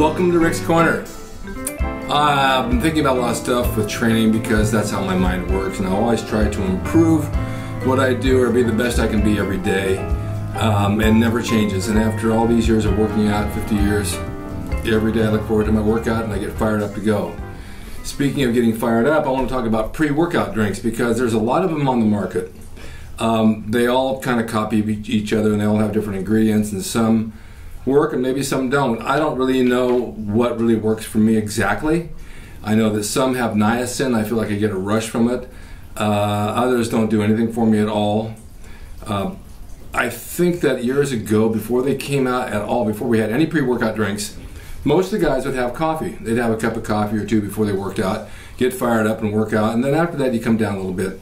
Welcome to Rick's Corner. I've been thinking about a lot of stuff with training because that's how my mind works, and I always try to improve what I do or be the best I can be every day, and never changes. And after all these years of working out, 50 years, every day I look forward to my workout and I get fired up to go. Speaking of getting fired up, I want to talk about pre-workout drinks because there's a lot of them on the market. They all kind of copy each other and they all have different ingredients, and some work and maybe some don't. I don't really know what really works for me exactly. I know that some have niacin. I feel like I get a rush from it. Others don't do anything for me at all. I think that years ago, before they came out at all, before we had any pre-workout drinks, most of the guys would have coffee. They'd have a cup of coffee or two before they worked out, get fired up and work out, and then after that you come down a little bit.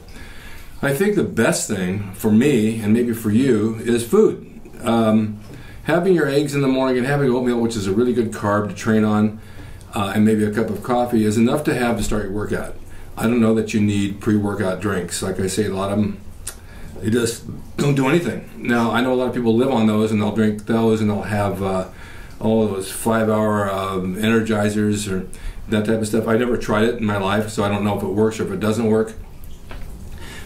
I think the best thing for me, and maybe for you, is food. Having your eggs in the morning and having oatmeal, which is a really good carb to train on, and maybe a cup of coffee is enough to have to start your workout. I don't know that you need pre-workout drinks. Like I say, a lot of them, they just don't do anything. Now, I know a lot of people live on those and they'll drink those and they'll have all those 5-hour energizers or that type of stuff. I never tried it in my life, so I don't know if it works or if it doesn't work.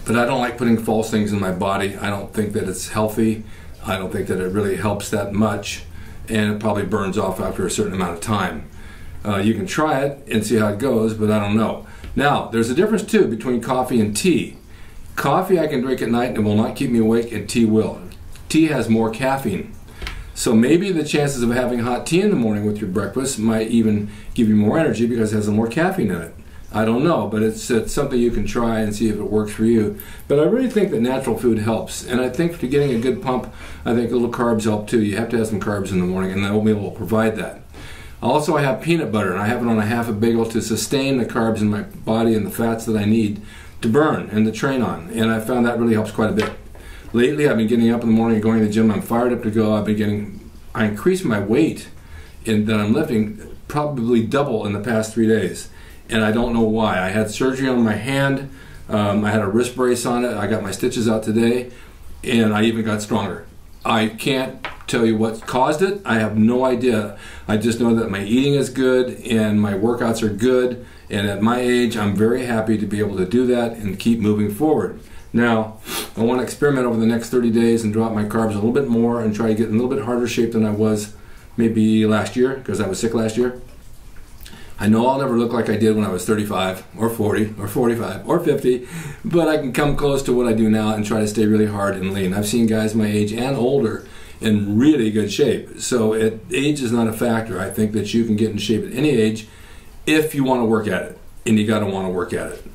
But I don't like putting false things in my body. I don't think that it's healthy. I don't think that it really helps that much, and it probably burns off after a certain amount of time. You can try it and see how it goes, but I don't know. Now, there's a difference too between coffee and tea. Coffee I can drink at night and it will not keep me awake, and tea will. Tea has more caffeine. So maybe the chances of having hot tea in the morning with your breakfast might even give you more energy because it has more caffeine in it. I don't know, but it's something you can try and see if it works for you. But I really think that natural food helps, and I think for getting a good pump, I think little carbs help too. You have to have some carbs in the morning, and the oatmeal will provide that. Also, I have peanut butter, and I have it on a half a bagel to sustain the carbs in my body and the fats that I need to burn and to train on, and I found that really helps quite a bit. Lately, I've been getting up in the morning and going to the gym. I'm fired up to go. I increased my weight that I'm lifting probably double in the past 3 days. And I don't know why. I had surgery on my hand. I had a wrist brace on it. I got my stitches out today, and I even got stronger. I can't tell you what caused it. I have no idea. I just know that my eating is good and my workouts are good, and at my age I'm very happy to be able to do that and keep moving forward. Now, I want to experiment over the next 30 days and drop my carbs a little bit more and try to get in a little bit harder shape than I was maybe last year, because I was sick last year. I know I'll never look like I did when I was 35 or 40 or 45 or 50, but I can come close to what I do now and try to stay really hard and lean. I've seen guys my age and older in really good shape. So age is not a factor. I think that you can get in shape at any age if you want to work at it, and you got to want to work at it.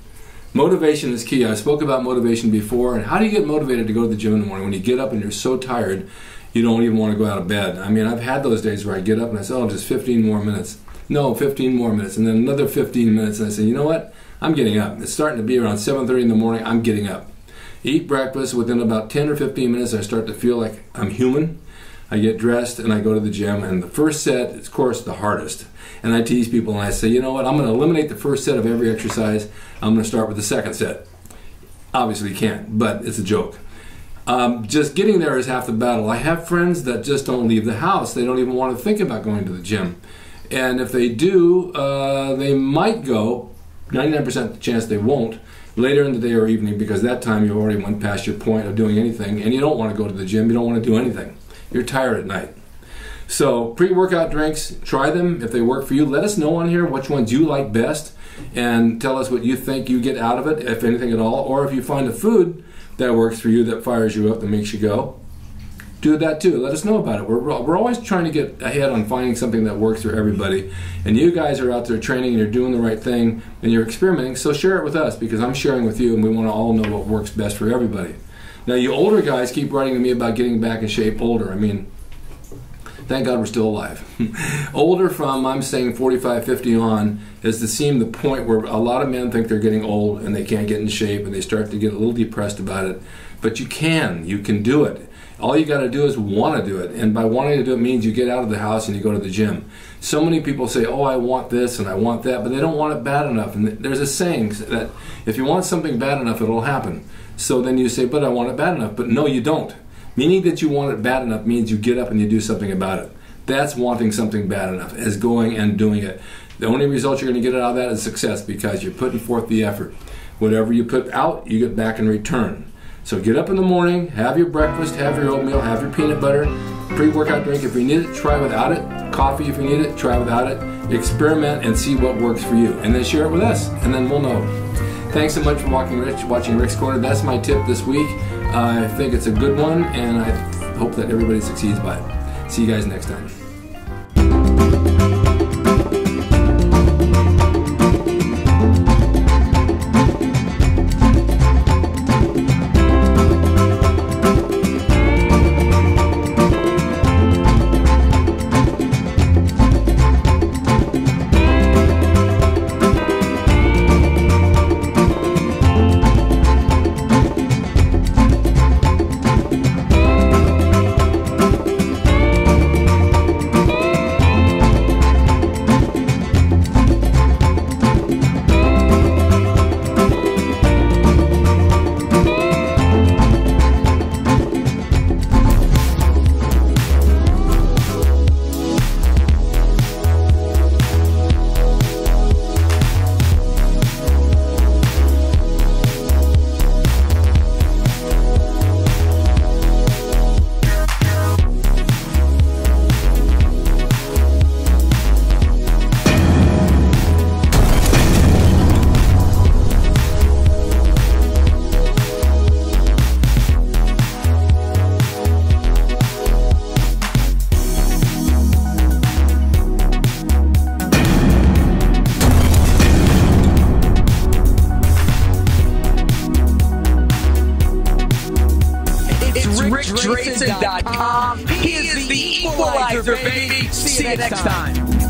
Motivation is key. I spoke about motivation before, and how do you get motivated to go to the gym in the morning when you get up and you're so tired you don't even want to go out of bed? I mean, I've had those days where I get up and I say, oh, just 15 more minutes. No, 15 more minutes, and then another 15 minutes, and I say, you know what? I'm getting up. It's starting to be around 7:30 in the morning. I'm getting up. Eat breakfast. Within about 10 or 15 minutes, I start to feel like I'm human. I get dressed, and I go to the gym, and the first set is, of course, the hardest. And I tease people, and I say, you know what? I'm going to eliminate the first set of every exercise. I'm going to start with the second set. Obviously, you can't, but it's a joke. Just getting there is half the battle. I have friends that just don't leave the house. They don't even want to think about going to the gym. And if they do, they might go, 99% chance they won't, later in the day or evening, because that time you already went past your point of doing anything, and you don't want to go to the gym, you don't want to do anything. You're tired at night. So pre-workout drinks, try them. If they work for you, let us know on here which ones you like best, and tell us what you think you get out of it, if anything at all, or if you find a food that works for you, that fires you up, that makes you go. Do that too. Let us know about it. We're always trying to get ahead on finding something that works for everybody. And you guys are out there training and you're doing the right thing and you're experimenting, so share it with us, because I'm sharing with you and we want to all know what works best for everybody. Now, you older guys keep writing to me about getting back in shape older. I mean, thank God we're still alive. Older from, I'm saying 45, 50 on, is to seem the point where a lot of men think they're getting old and they can't get in shape and they start to get a little depressed about it. But you can do it. All you got to do is want to do it, and by wanting to do it means you get out of the house and you go to the gym. So many people say, oh, I want this and I want that, but they don't want it bad enough. And there's a saying that if you want something bad enough, it'll happen. So then you say, but I want it bad enough. But no, you don't. Meaning that you want it bad enough means you get up and you do something about it. That's wanting something bad enough, as going and doing it. The only result you're going to get out of that is success, because you're putting forth the effort. Whatever you put out, you get back in return. So get up in the morning, have your breakfast, have your oatmeal, have your peanut butter, pre-workout drink if you need it, try without it. Coffee if you need it, try without it. Experiment and see what works for you. And then share it with us, and then we'll know. Thanks so much for watching Rick's Corner. That's my tip this week. I think it's a good one, and I hope that everybody succeeds by it. See you guys next time. Drasin.com. He is the equalizer, baby. See you next time.